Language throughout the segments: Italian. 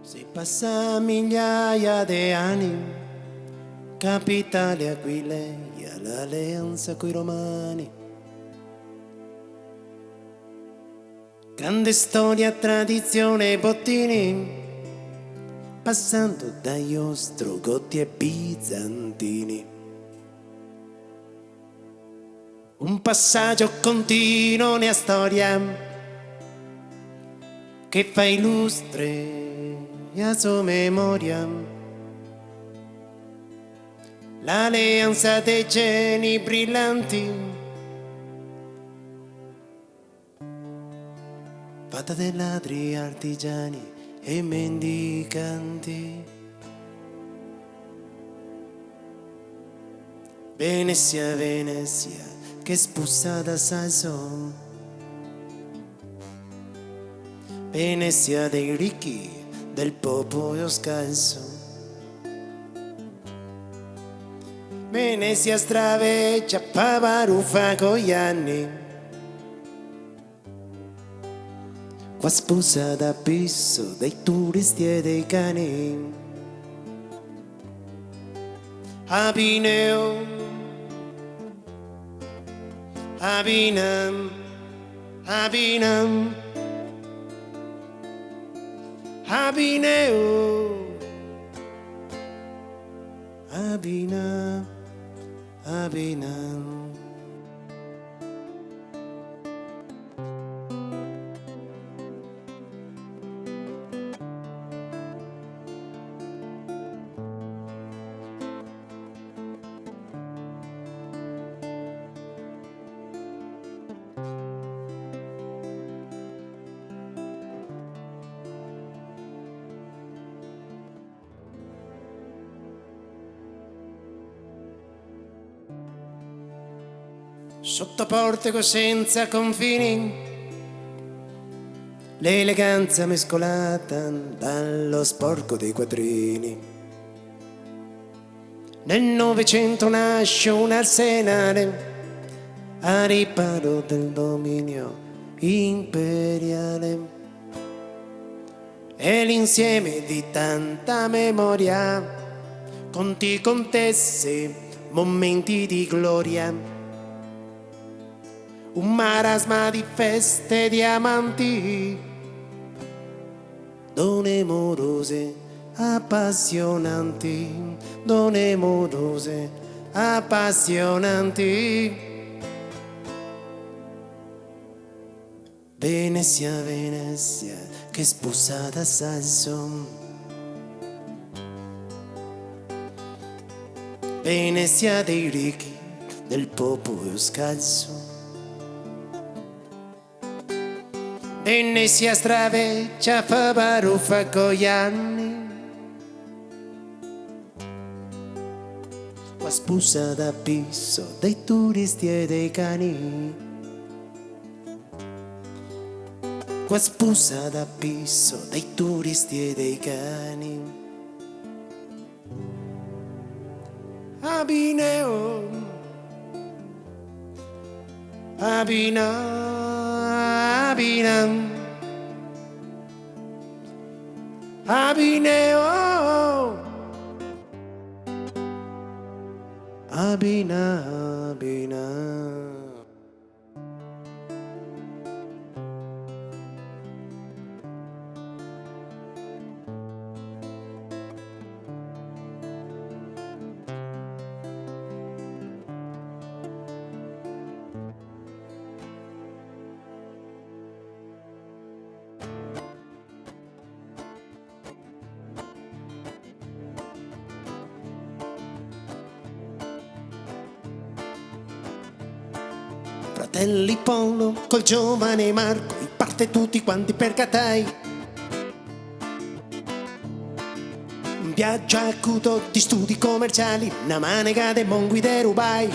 Si passa migliaia di anni, capitale Aquile e all'alleanza coi romani. Grande storia, tradizione e bottini, passando dagli ostrogotti e bizantini. Un passaggio continuo nella storia che fa illustre a sua memoria. L'alleanza dei geni brillanti, fatta dai ladri artigiani e mendicanti. Venezia, Venezia, che spussa da Saison. Venezia dei ricchi, del popolo scalzo. Venezia straveggia, pavaruffa con gli anni. Qua spusa da pisso dei turisti e dei cani. Abineo, Abinam, Abinam, Abineo, Abinam, Abinam. Sotto portico senza confini, l'eleganza mescolata dallo sporco dei quattrini. Nel Novecento nasce un arsenale a riparo del dominio imperiale. È l'insieme di tanta memoria, conti, contesse, momenti di gloria. Un marasma di feste e di amanti, donne morose, appassionanti, donne morose, appassionanti. Venezia, Venezia, che spussa da Saison. Venezia dei ricchi, del popolo scalzo. Venezia straveggia, fa baruffa con gli anni. Qua spusa da pisso dei turisti e dei cani. Qua spusa da pisso dei turisti e dei cani. Abineo, Abineo, Abinam, Abineo, Abina, Abina. Fratelli Polo col giovane Marco, in parte tutti quanti per Catai. Un viaggio acuto di studi commerciali, una manega de mongui de rubai.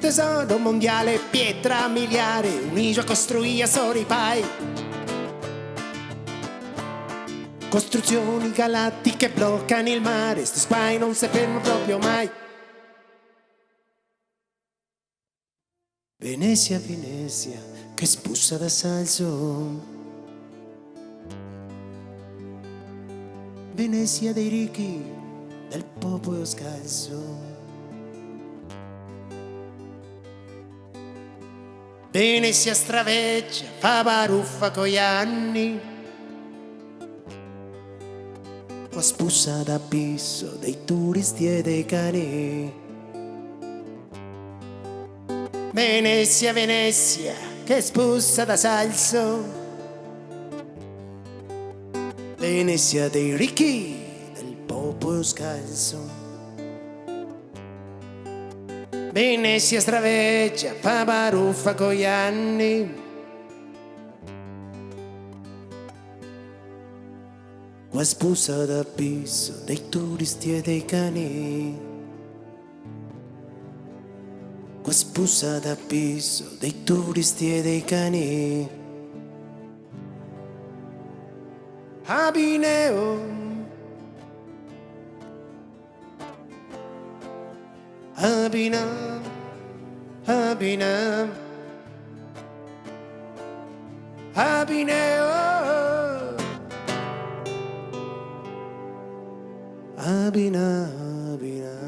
Tesoro mondiale, pietra miliare, un'isola costruita soripai. Costruzioni galattiche bloccano il mare, sti squai non si fermano proprio mai. Venezia, Venezia, che spussa da salso. Venezia dei ricchi, del popolo scalzo. Venezia straveggia, fa baruffa coi anni, ma spussa d'abisso dei turisti e dei cani. Venezia, Venezia, che spussa da salso. Venezia dei ricchi, del popolo scalzo. Venezia straveggia, fa baruffa coi anni, qua spussa d'abisso dei turisti e dei cani. Qua spussa d'abisso dei turisti e dei cani. Abineo, Abinam, Abinam, Abineo, Abinam, Abinam.